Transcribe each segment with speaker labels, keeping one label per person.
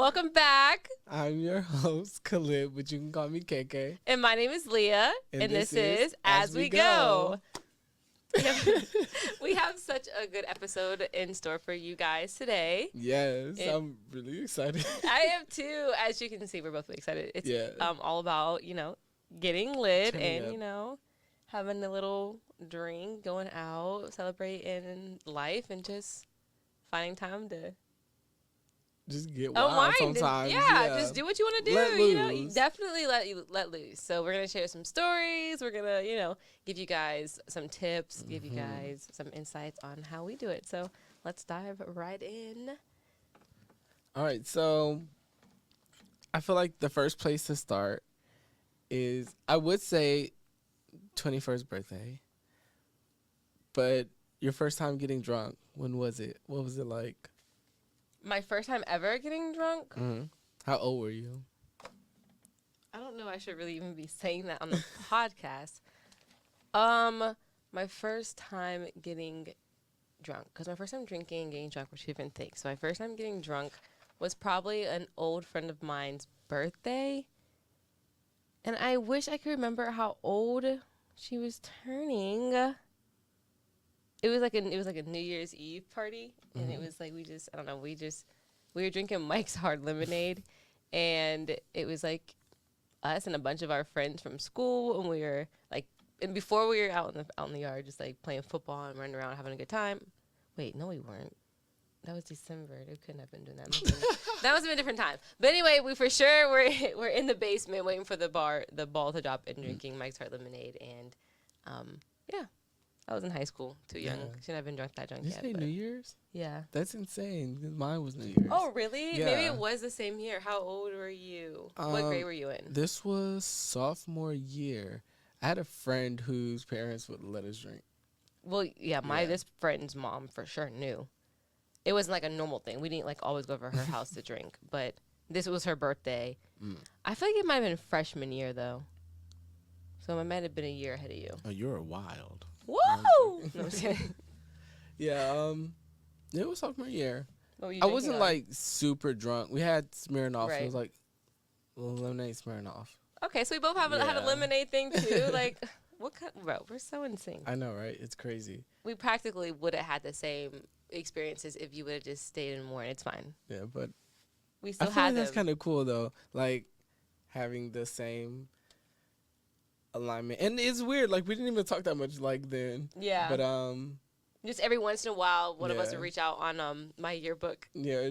Speaker 1: Welcome back.
Speaker 2: I'm your host, Khalid, but you can call me KK.
Speaker 1: And my name is Leaha. And this is As We Go. We have such a good episode in store for you guys today.
Speaker 2: Yes, I'm really excited.
Speaker 1: I am too. As you can see, we're both really excited. It's all about, getting lit and, having a little drink, going out, celebrating life, and just finding time to
Speaker 2: just get wild sometimes.
Speaker 1: Yeah, just do what you want to do.
Speaker 2: Let loose.
Speaker 1: Definitely let loose. So we're gonna share some stories. We're gonna, give you guys some tips, give you guys some insights on how we do it. So let's dive right in.
Speaker 2: All right. So I feel like the first place to start is, I would say, 21st birthday. But your first time getting drunk, when was it? What was it like?
Speaker 1: My first time ever getting drunk?
Speaker 2: Mm-hmm. How old were you?
Speaker 1: I don't know. I should really even be saying that on the podcast. My first time getting drunk, because my first time drinking and getting drunk were two different things. So my first time getting drunk was probably an old friend of mine's birthday. And I wish I could remember how old she was turning. It was like a New Year's Eve party, and it was like we were drinking Mike's Hard Lemonade, and it was like us and a bunch of our friends from school, and we were like, and before we were out in the yard, just like playing football and running around having a good time. Wait, no, we weren't. That was December. We couldn't have been doing that. That must have been a different time. But anyway, we for sure we're in the basement waiting for the ball to drop and drinking Mike's Hard Lemonade, and yeah. I was in high school, too young. Shouldn't have been that drunk yet.
Speaker 2: Did you say New Year's?
Speaker 1: Yeah.
Speaker 2: That's insane. Mine was New Year's.
Speaker 1: Oh, really?
Speaker 2: Yeah.
Speaker 1: Maybe it was the same year. How old were you? What grade were you in?
Speaker 2: This was sophomore year. I had a friend whose parents would let us drink.
Speaker 1: Well, yeah, this friend's mom for sure knew. It wasn't like a normal thing. We didn't like always go over her house to drink, but this was her birthday. I feel like it might have been freshman year, though. So it might have been a year ahead of you.
Speaker 2: Oh, you're wild.
Speaker 1: Woo! No, I'm kidding.
Speaker 2: Yeah, it was sophomore year.
Speaker 1: I
Speaker 2: wasn't like super drunk. We had Smirnoff.
Speaker 1: Right.
Speaker 2: It was like lemonade Smirnoff.
Speaker 1: Okay, so we both had a lemonade thing too. Like, what kind? Bro, we're so in sync.
Speaker 2: I know, right? It's crazy.
Speaker 1: We practically would have had the same experiences if you would have just stayed in more, and it's fine.
Speaker 2: Yeah, but
Speaker 1: we still
Speaker 2: I feel
Speaker 1: had
Speaker 2: like that's
Speaker 1: them.
Speaker 2: kind of cool though. Like having the same alignment, and it's weird. Like we didn't even talk that much like then.
Speaker 1: Yeah.
Speaker 2: But
Speaker 1: just every once in a while, one of us would reach out on my yearbook.
Speaker 2: Yeah.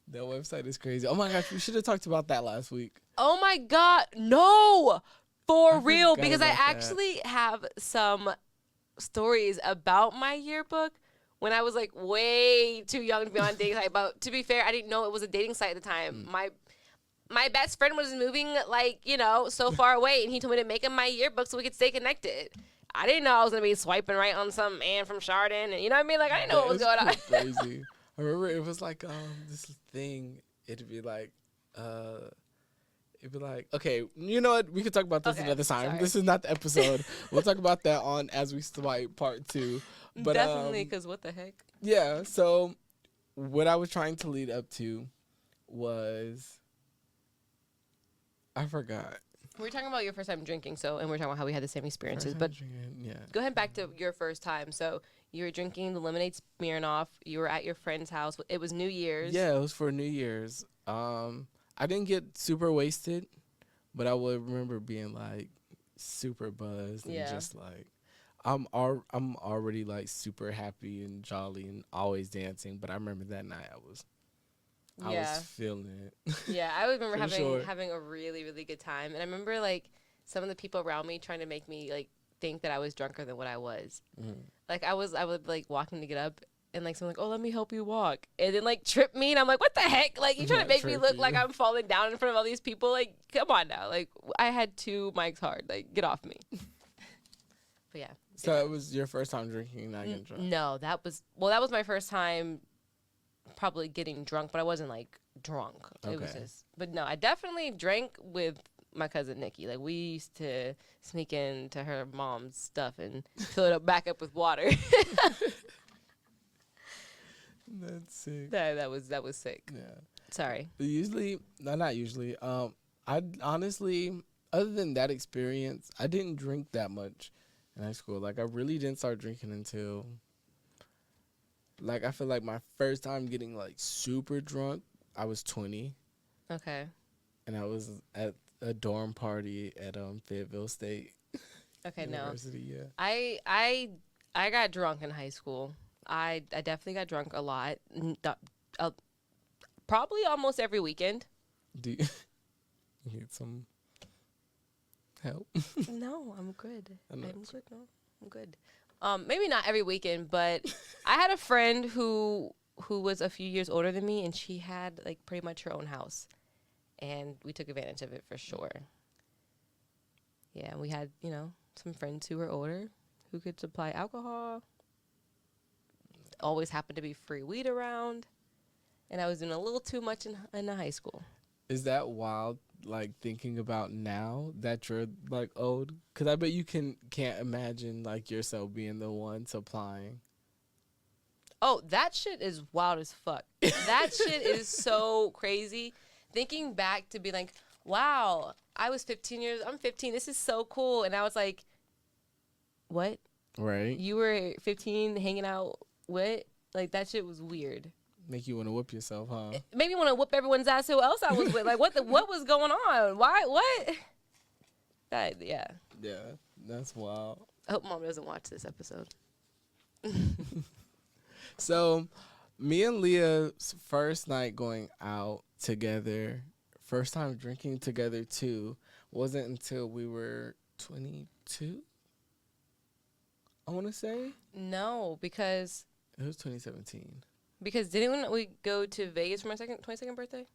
Speaker 2: That website is crazy. Oh my gosh, we should have talked about that last week.
Speaker 1: Oh my God, no, for real, because I actually have some stories about my yearbook when I was like way too young to be on a dating site. But to be fair, I didn't know it was a dating site at the time. My best friend was moving, so far away, and he told me to make him my yearbook so we could stay connected. I didn't know I was going to be swiping right on some man from Chardon, and you know what I mean? Like, I didn't know what was going on.
Speaker 2: Crazy. I remember it was like, this thing, it'd be like, okay, you know what? We could talk about this another time.
Speaker 1: Sorry.
Speaker 2: This is not the episode. We'll talk about that on As We Swipe Part 2. But,
Speaker 1: definitely, because what the heck?
Speaker 2: Yeah, so what I was trying to lead up to was... I forgot.
Speaker 1: We're talking about your first time drinking, and we're talking about how we had the same experiences. But
Speaker 2: yeah.
Speaker 1: Go ahead back to your first time. So you were drinking the lemonade Smirnoff. You were at your friend's house. It was New Year's.
Speaker 2: Yeah, it was for New Year's. I didn't get super wasted, but I would remember being like super buzzed and just like I'm already like super happy and jolly and always dancing. But I remember that night I was feeling it.
Speaker 1: Yeah, I remember having a really, really good time. And I remember, like, some of the people around me trying to make me, like, think that I was drunker than what I was. Like, I would, like, walking to get up, and, like, someone like, oh, let me help you walk. And then, like, trip me, and I'm like, what the heck? Like, you trying to make me look like I'm falling down in front of all these people? Like, come on now. Like, I had 2 mics hard. Like, get off me. But, yeah.
Speaker 2: So it was your first time drinking, not getting drunk?
Speaker 1: No, that was my first time probably getting drunk, but I wasn't like drunk.
Speaker 2: Okay.
Speaker 1: It was just, but no, I definitely drank with my cousin Nikki. Like we used to sneak into her mom's stuff and fill it back up with water.
Speaker 2: That's sick.
Speaker 1: That was sick.
Speaker 2: Yeah.
Speaker 1: Sorry.
Speaker 2: Usually, no, not usually. I honestly, other than that experience, I didn't drink that much in high school. Like, I really didn't start drinking until, like, I feel like my first time getting, like, super drunk, I was 20.
Speaker 1: Okay.
Speaker 2: And I was at a dorm party at Fayetteville State
Speaker 1: Okay,
Speaker 2: University.
Speaker 1: no.
Speaker 2: Yeah.
Speaker 1: I got drunk in high school. I definitely got drunk a lot. Probably almost every weekend.
Speaker 2: Do you need some help?
Speaker 1: No, I'm good.
Speaker 2: I'm
Speaker 1: I'm good. No, I'm good. Maybe not every weekend, but I had a friend who was a few years older than me, and she had like pretty much her own house, and we took advantage of it for sure. Yeah, we had some friends who were older who could supply alcohol. Always happened to be free weed around, and I was doing a little too much in high school.
Speaker 2: Is that wild? Like, thinking about now that you're like old, because I bet you can't imagine like yourself being the one supplying.
Speaker 1: Oh, that shit is wild as fuck. That shit is so crazy. Thinking back to be like, wow, I'm 15, this is so cool. And I was like, what?
Speaker 2: Right.
Speaker 1: You were 15 hanging out with? Like, that shit was weird.
Speaker 2: Make you want to whoop yourself, huh?
Speaker 1: It made me want to whoop everyone's ass who else I was with. Like, what was going on? Why? What? Yeah.
Speaker 2: Yeah, that's wild.
Speaker 1: I hope Mom doesn't watch this episode.
Speaker 2: So, me and Leah's first night going out together, first time drinking together too, wasn't until we were 22, I want to say.
Speaker 1: No, because
Speaker 2: It was 2017.
Speaker 1: Because didn't we go to Vegas for my 22nd birthday?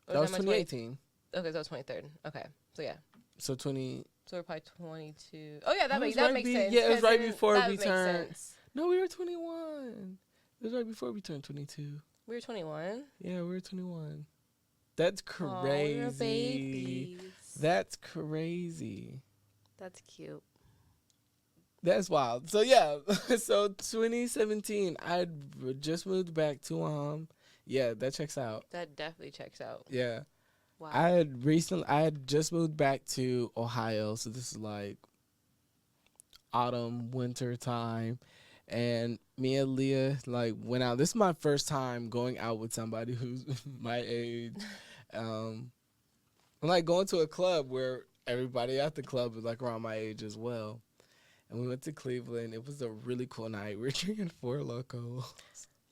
Speaker 1: Or
Speaker 2: That was
Speaker 1: my
Speaker 2: 2018.
Speaker 1: Okay, so that was 23rd. Okay, so yeah.
Speaker 2: So 20.
Speaker 1: So we're probably 22. Oh yeah, that makes
Speaker 2: right
Speaker 1: sense.
Speaker 2: Yeah, it was right
Speaker 1: then
Speaker 2: before
Speaker 1: that
Speaker 2: we
Speaker 1: makes
Speaker 2: turned.
Speaker 1: sense.
Speaker 2: No, we were 21. It was right before we turned 22.
Speaker 1: We were 21.
Speaker 2: Yeah, we were 21. That's crazy.
Speaker 1: Oh, we were babies.
Speaker 2: That's crazy.
Speaker 1: That's cute.
Speaker 2: That's wild. So yeah, so 2017, I just moved back to yeah, that checks out.
Speaker 1: That definitely checks out.
Speaker 2: Yeah.
Speaker 1: Wow.
Speaker 2: I had just moved back to Ohio, so this is like autumn, winter time, and me and Leah like went out. This is my first time going out with somebody who's my age. I'm like going to a club where everybody at the club is like around my age as well. And we went to Cleveland. It was a really cool night. We were drinking Four Loko.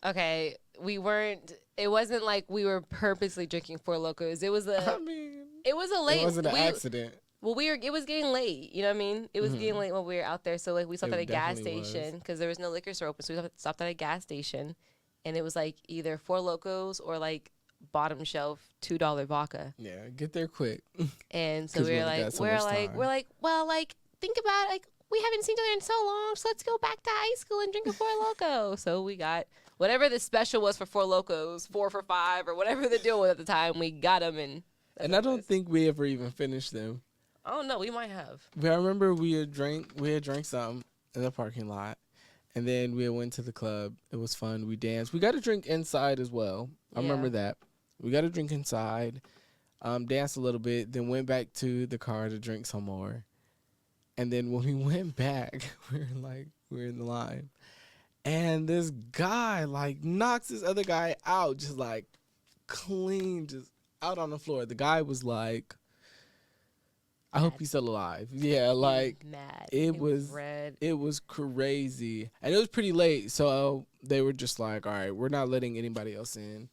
Speaker 1: Okay, it wasn't like we were purposely drinking Four Locos. It was it was a late.
Speaker 2: It wasn't an accident.
Speaker 1: Well, it was getting late. You know what I mean? It was getting late when we were out there. So like we stopped at a gas station because there was no liquor store open. So we stopped at a gas station, and it was like either Four Locos or like bottom shelf $2 vodka.
Speaker 2: Yeah, get there quick.
Speaker 1: And so we're like, well, like think about it, like we haven't seen each other in so long, so let's go back to high school and drink a Four Loko. So we got whatever the special was for Four Locos, 4 for $5 or whatever the deal was at the time. We got them
Speaker 2: and I don't think we ever even finished them.
Speaker 1: Oh no, we might have.
Speaker 2: But I remember we had drank something in the parking lot, and then we went to the club. It was fun. We danced. We got to drink inside as well. I remember that. We got to drink inside, danced a little bit, then went back to the car to drink some more. And then when we went back, we were in the line, and this guy like knocks this other guy out, just like clean, just out on the floor. The guy was like, I hope he's still alive. Yeah, like
Speaker 1: mad.
Speaker 2: It was crazy. And it was pretty late, so they were just like, all right, we're not letting anybody else in.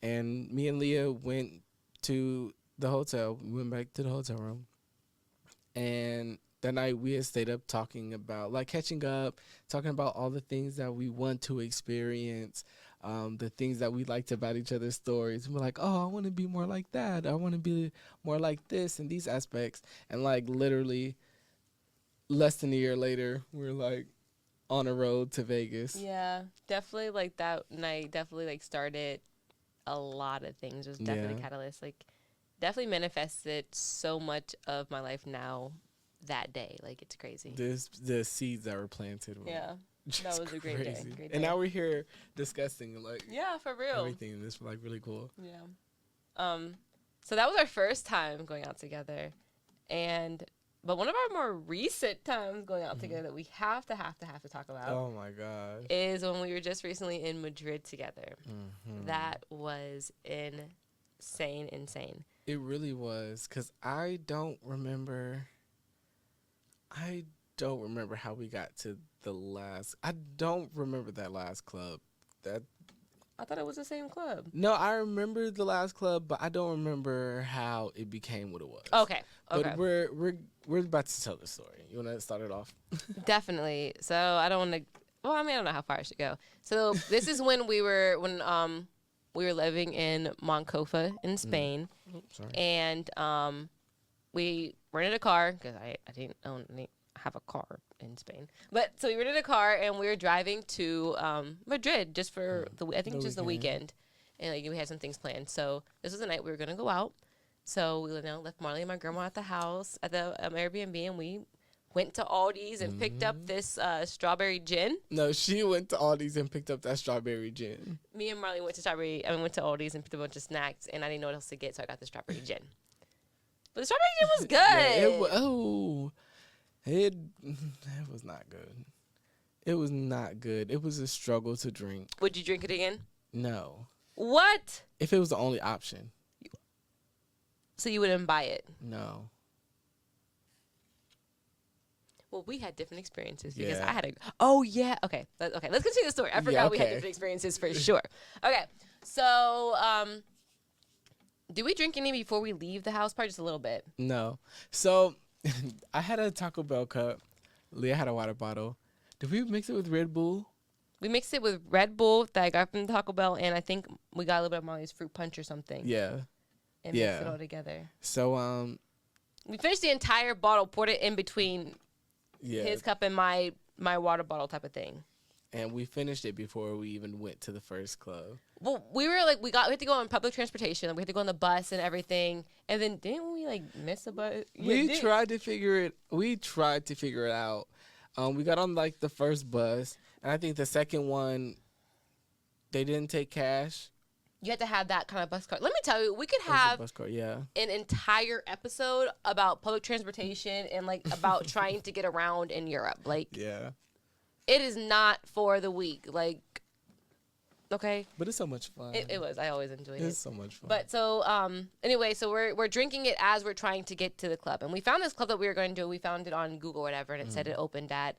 Speaker 2: And me and Leah went to the hotel. We went back to the hotel room. And that night we had stayed up talking about, like, catching up, talking about all the things that we want to experience, the things that we liked about each other's stories. And we're like, oh, I want to be more like that. I want to be more like this and these aspects. And, like, literally less than a year later, we're, like, on a road to Vegas.
Speaker 1: Yeah, definitely, like, that night definitely, like, started a lot of things. It was definitely a catalyst. Like, definitely manifested so much of my life now that day. Like, it's crazy.
Speaker 2: The seeds that were planted.
Speaker 1: Yeah.
Speaker 2: Just
Speaker 1: was a great day.
Speaker 2: crazy.
Speaker 1: Great day.
Speaker 2: And now we're here discussing like
Speaker 1: yeah, for real.
Speaker 2: everything. This like really cool.
Speaker 1: Yeah. So that was our first time going out together, but one of our more recent times going out together that we have to talk about.
Speaker 2: Oh my gosh.
Speaker 1: Is when we were just recently in Madrid together. That was insane.
Speaker 2: It really was, because I don't remember how we got to I don't remember that last club.
Speaker 1: I thought it was the same club.
Speaker 2: No, I remember the last club, but I don't remember how it became what it was.
Speaker 1: Okay.
Speaker 2: But we're about to tell the story. You want to start it off?
Speaker 1: Definitely. So I don't want to. Well, I mean, I don't know how far I should go. So this is when we were living in Moncofa in Spain, and we rented a car because I didn't have a car in Spain. But so we rented a car and we were driving to Madrid just for the weekend. And like we had some things planned. So this was the night we were gonna go out. So we left Marley and my grandma at the house at the Airbnb, and we went to Aldi's and picked up this strawberry gin.
Speaker 2: No, she went to Aldi's and picked up that strawberry gin.
Speaker 1: Me and Marley went to Aldi's and picked a bunch of snacks, and I didn't know what else to get, so I got the strawberry gin. But the strawberry gin was good.
Speaker 2: It was not good. It was not good. It was a struggle to drink.
Speaker 1: Would you drink it again?
Speaker 2: No.
Speaker 1: What?
Speaker 2: If it was the only option.
Speaker 1: So you wouldn't buy it?
Speaker 2: No.
Speaker 1: Well, we had different experiences because I had Okay. Okay. Let's continue the story. I forgot we had different experiences for sure. Okay. So, do we drink any before we leave the house? Probably just a little bit.
Speaker 2: No. So, I had a Taco Bell cup. Leah had a water bottle. Did we mix it with Red Bull?
Speaker 1: We mixed it with Red Bull that I got from Taco Bell, and I think we got a little bit of Molly's fruit punch or something.
Speaker 2: Yeah.
Speaker 1: And mixed it all together.
Speaker 2: So,
Speaker 1: we finished the entire bottle, poured it in between his cup and my water bottle type of thing.
Speaker 2: And we finished it before we even went to the first club.
Speaker 1: Well, we had to go on public transportation. We had to go on the bus and everything. And then didn't we miss a bus?
Speaker 2: We tried to figure it out. We got on the first bus, and I think the second one, they didn't take cash.
Speaker 1: You had to have that kind of bus card. Let me tell you, we could have
Speaker 2: bus card, an
Speaker 1: entire episode about public transportation and about trying to get around in Europe. It is not for the weak. Okay.
Speaker 2: But it's so much fun.
Speaker 1: It was. I always enjoyed it.
Speaker 2: It's so much fun.
Speaker 1: But so anyway, so we're drinking it as we're trying to get to the club, and we found this club that we were going to do. We found it on Google or whatever, and it said it opened at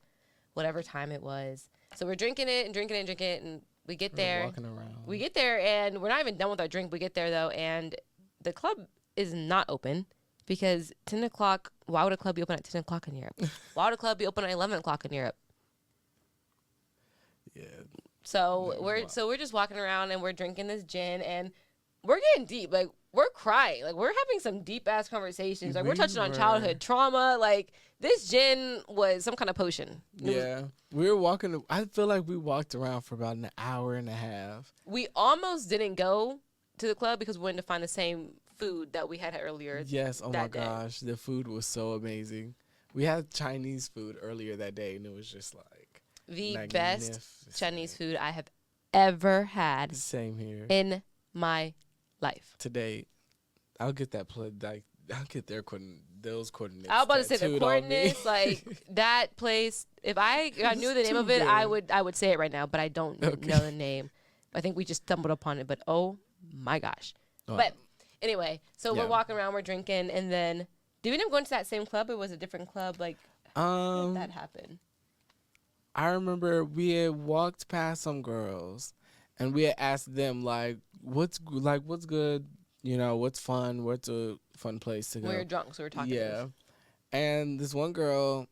Speaker 1: whatever time it was. So we're drinking it, and we get there.
Speaker 2: Walking around.
Speaker 1: We get there, and we're not even done with our drink. We get there, though, and the club is not open because 10 o'clock, why would a club be open at 10 o'clock in Europe? Why would a club be open at 11 o'clock in Europe?
Speaker 2: Yeah.
Speaker 1: So we're just walking around, and we're drinking this gin, and we're getting deep. We're crying. We're having some deep-ass conversations. We're touching on childhood trauma. This gin was some kind of potion.
Speaker 2: We were walking. I feel like we walked around for about an hour and a half.
Speaker 1: We almost didn't go to the club because we wanted to find the same food that we had earlier.
Speaker 2: Yes. Oh my gosh, the food was so amazing. We had Chinese food earlier that day, and it was just
Speaker 1: the best Chinese food I have ever had.
Speaker 2: Same here.
Speaker 1: In my life.
Speaker 2: Today, I'll get that I'll get those coordinates.
Speaker 1: I was about to say the coordinates, that place. If I knew the name of it, I would say it right now, but I don't know the name. I think we just stumbled upon it, but oh my gosh. Oh. But anyway, so we're walking around, we're drinking, and then did we end up going to that same club, or was it a different club? How did that happen?
Speaker 2: I remember we had walked past some girls, and we had asked them what's good, what's fun, what's a fun place to go.
Speaker 1: We were drunk, so we were talking.
Speaker 2: Yeah, and this one girl,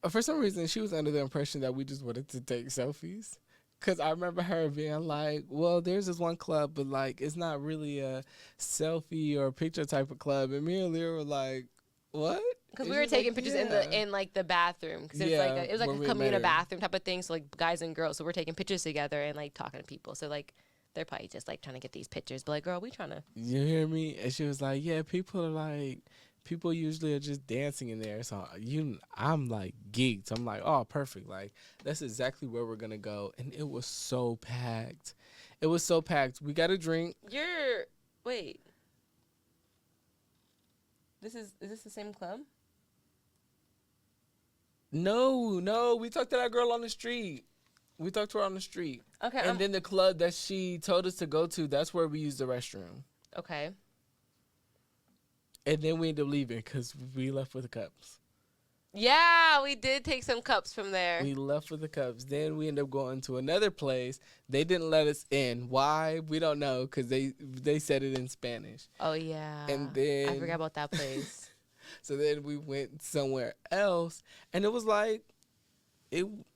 Speaker 2: for some reason, she was under the impression that we just wanted to take selfies. Cause I remember her being like, "Well, there's this one club, but it's not really a selfie or picture type of club." And me and Leah were like, "What?"
Speaker 1: Because we were taking pictures in the bathroom. Because it was a communal bathroom type of thing. So guys and girls. So we're taking pictures together and talking to people. So they're probably just trying to get these pictures. But girl, we trying to.
Speaker 2: You hear me? And she was like, "Yeah, people are people usually are just dancing in there. So I'm like geeked. I'm like, oh, perfect. Like, that's exactly where we're gonna go. And it was so packed. It was so packed. We got a drink.
Speaker 1: Wait. Is this the same club?
Speaker 2: No. We talked to that girl on the street. We talked to her on the street.
Speaker 1: Okay.
Speaker 2: And then the club that she told us to go to, that's where we used the restroom.
Speaker 1: Okay.
Speaker 2: And then we ended up leaving because we left with the cups.
Speaker 1: Yeah, we did take some cups from there.
Speaker 2: We left with the cups. Then we ended up going to another place. They didn't let us in. Why? We don't know because they said it in Spanish.
Speaker 1: Oh, yeah.
Speaker 2: And then
Speaker 1: I forgot about that place.
Speaker 2: So then we went somewhere else. And it was like...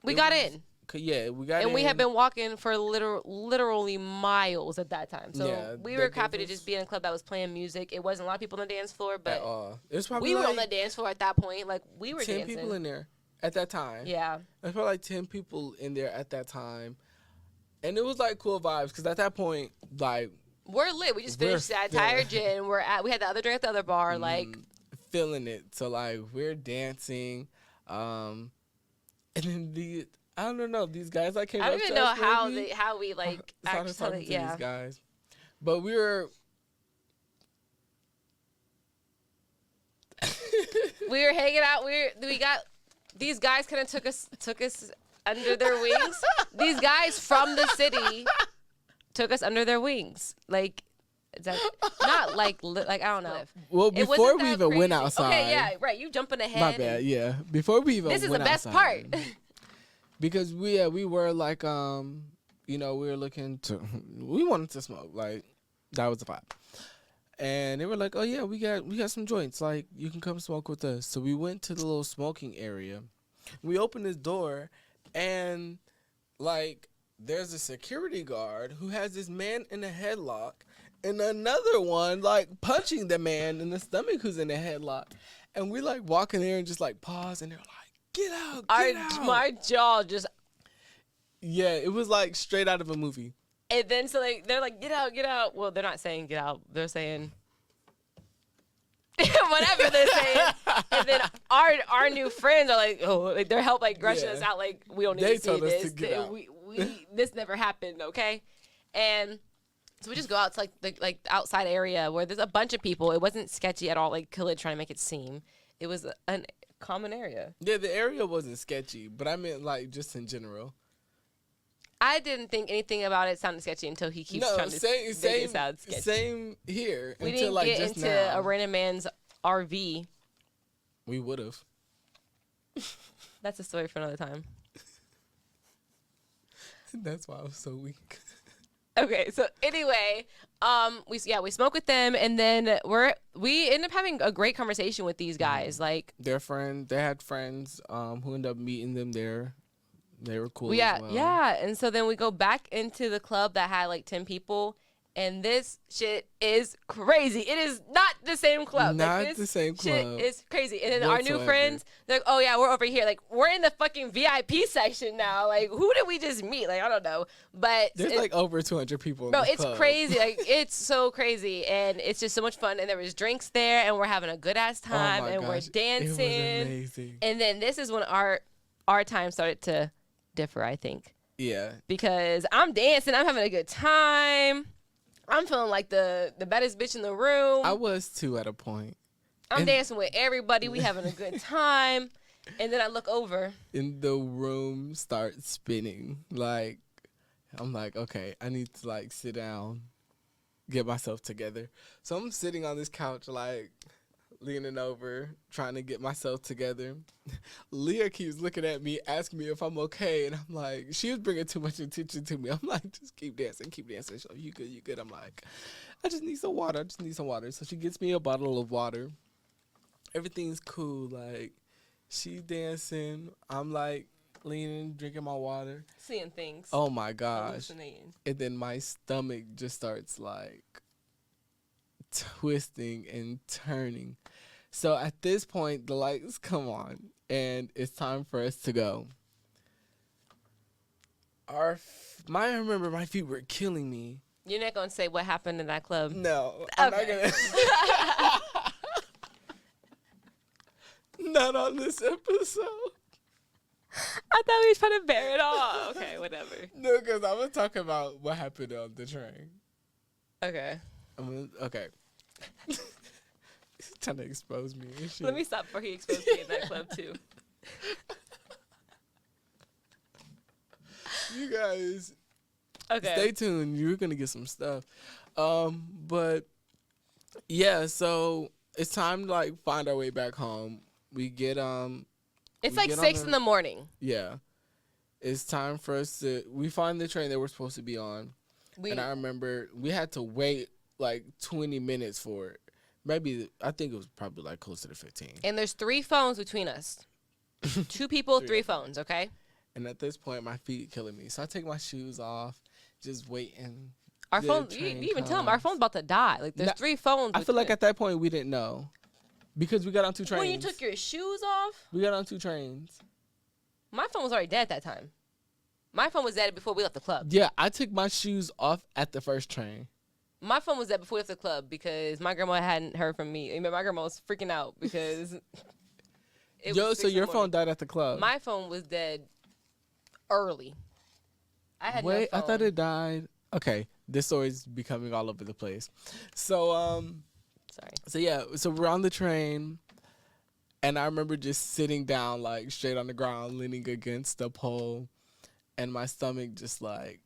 Speaker 1: We got in.
Speaker 2: Yeah, we got in.
Speaker 1: And we had been walking for literally miles at that time. So
Speaker 2: yeah,
Speaker 1: we were happy to just be in a club that was playing music. It wasn't a lot of people on the dance floor, but
Speaker 2: it was probably
Speaker 1: we were on the dance floor at that point. Like, we were
Speaker 2: 10
Speaker 1: dancing.
Speaker 2: people in there at that time.
Speaker 1: Yeah.
Speaker 2: There's probably like 10 people in there at that time. And it was like cool vibes because at that point, like...
Speaker 1: We're lit. We just finished that entire gin. We had the other drink at the other bar. Like...
Speaker 2: Feeling it. So, like, we're dancing. And then I don't know, these guys like came up to us.
Speaker 1: I don't even know how we like
Speaker 2: actually these guys. But we were
Speaker 1: hanging out. We got these guys kind of took us under their wings. These guys from the city took us under their wings. Like, not like I don't know.
Speaker 2: Well, before we even went outside.
Speaker 1: Okay, yeah, right. You jumping ahead.
Speaker 2: My bad. Yeah, before we even
Speaker 1: this is the best part.
Speaker 2: Because we were like we were we wanted to smoke, like that was the vibe. And they were like, oh yeah, we got some joints, like you can come smoke with us. So we went to the little smoking area. We opened this door and like there's a security guard who has this man in a headlock and another one like punching the man in the stomach who's in a headlock. And we like walk in there and just like pause and they're like, get out.
Speaker 1: My jaw just...
Speaker 2: Yeah, it was like straight out of a movie.
Speaker 1: And then so they're like, get out. Well, they're not saying get out. They're saying... whatever they're saying. And then our new friends are like, oh, like they're rushing us out like, we don't need to see this. This never happened, okay? And so we just go out to like the outside area where there's a bunch of people. It wasn't sketchy at all, like Khalid trying to make it seem. It was an common area.
Speaker 2: Yeah, the area wasn't sketchy, but I meant like just in general.
Speaker 1: I didn't think anything about it sounded sketchy until he keeps trying to make it sound sketchy.
Speaker 2: Same here.
Speaker 1: We didn't get into a random man's RV.
Speaker 2: We would have.
Speaker 1: That's a story for another time.
Speaker 2: That's why I was so weak.
Speaker 1: Okay, so anyway, we spoke with them, and then we ended up having a great conversation with these guys. Like
Speaker 2: they had friends who ended up meeting them there. They were cool.
Speaker 1: Yeah,
Speaker 2: as well.
Speaker 1: yeah. And so then we go back into the club that had like 10 people, and this shit is crazy. It is not the same club.
Speaker 2: Not the same club.
Speaker 1: Shit is crazy. And then our new friends, they're like, oh yeah, we're over here. Like, we're in the fucking VIP section now. Like, who did we just meet? Like, I don't know. But
Speaker 2: there's like over 200 people in
Speaker 1: bro,
Speaker 2: this
Speaker 1: it's
Speaker 2: club.
Speaker 1: crazy. Like, it's so crazy. And it's just so much fun. And there was drinks there, and we're having a good ass time, and we're dancing.
Speaker 2: It was amazing.
Speaker 1: And then this is when our time started to differ, I think.
Speaker 2: Yeah.
Speaker 1: Because I'm dancing, I'm having a good time. I'm feeling like the baddest bitch in the room.
Speaker 2: I was too at a point.
Speaker 1: I'm dancing with everybody. We having a good time. And then I look over.
Speaker 2: And the room starts spinning. Like, I'm like, okay, I need to like sit down, get myself together. So I'm sitting on this couch, like leaning over, trying to get myself together. Leah keeps looking at me, asking me if I'm okay. And I'm like, she was bringing too much attention to me. I'm like, just keep dancing. She's like, you good. I'm like, I just need some water. So she gets me a bottle of water. Everything's cool. Like, she's dancing. I'm like leaning, drinking my water.
Speaker 1: Seeing things.
Speaker 2: Oh my gosh.
Speaker 1: Hallucinating.
Speaker 2: And then my stomach just starts like twisting and turning. So at this point, the lights come on and it's time for us to go. I remember my feet were killing me.
Speaker 1: You're not going to say what happened in that club?
Speaker 2: No.
Speaker 1: Okay.
Speaker 2: I'm not going to. Not on this episode.
Speaker 1: I thought we was trying to bear it all. Okay, whatever.
Speaker 2: No, because I'm going to talk about what happened on the train.
Speaker 1: Okay.
Speaker 2: Okay. He's trying to expose me and shit.
Speaker 1: Let me stop before he exposed me in that club, too.
Speaker 2: You guys,
Speaker 1: okay.
Speaker 2: Stay tuned. You're going to get some stuff. But, yeah, so it's time to, like, find our way back home. We get,
Speaker 1: It's like 6 in the morning.
Speaker 2: Yeah. It's time for us to, we find the train that we're supposed to be on. And I remember we had to wait like 20 minutes for it. Maybe, I think it was probably like closer to 15.
Speaker 1: And there's 3 phones between us. 2 people, 3 phones, okay?
Speaker 2: And at this point, my feet killing me. So I take my shoes off, just waiting.
Speaker 1: Our phone, you even tell them our phone's about to die. Like, there's 3 phones.
Speaker 2: I feel like at that point, we didn't know. Because we got on 2 trains.
Speaker 1: When you took your shoes off?
Speaker 2: We got on 2 trains.
Speaker 1: My phone was already dead at that time. My phone was dead before we left the club.
Speaker 2: Yeah, I took my shoes off at the first train.
Speaker 1: My phone was dead before we left the club because my grandma hadn't heard from me. I mean, my grandma was freaking out because
Speaker 2: so your phone died at the club?
Speaker 1: My phone was dead early. I had no phone.
Speaker 2: I thought it died. Okay, this story's becoming all over the place. So,
Speaker 1: sorry.
Speaker 2: So, yeah, so we're on the train, and I remember just sitting down, like, straight on the ground, leaning against the pole, and my stomach just, like,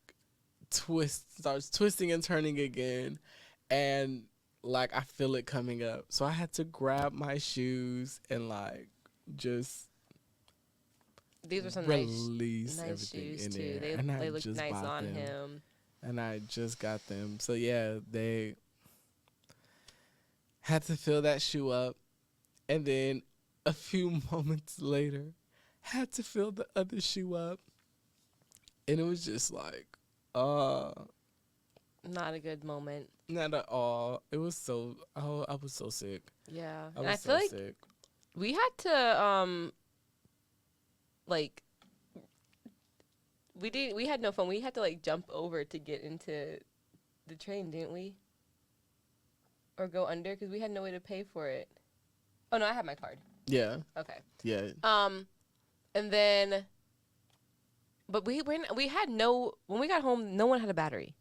Speaker 2: starts twisting and turning again, and, like, I feel it coming up. So I had to grab my shoes and, like, just
Speaker 1: these are some
Speaker 2: release
Speaker 1: nice
Speaker 2: everything
Speaker 1: shoes,
Speaker 2: in
Speaker 1: too.
Speaker 2: there.
Speaker 1: They look nice on him.
Speaker 2: And I just got them. So, yeah, they had to fill that shoe up. And then a few moments later, had to fill the other shoe up. And it was just like, not
Speaker 1: a good moment.
Speaker 2: Not at all. It was so, I was so sick.
Speaker 1: Yeah.
Speaker 2: I was
Speaker 1: I feel like
Speaker 2: sick.
Speaker 1: We had to, we had no phone. We had to, like, jump over to get into the train, didn't we? Or go under, because we had no way to pay for it. Oh, no, I had my card.
Speaker 2: Yeah.
Speaker 1: Okay.
Speaker 2: Yeah.
Speaker 1: And then, but we had no, when we got home, no one had a battery.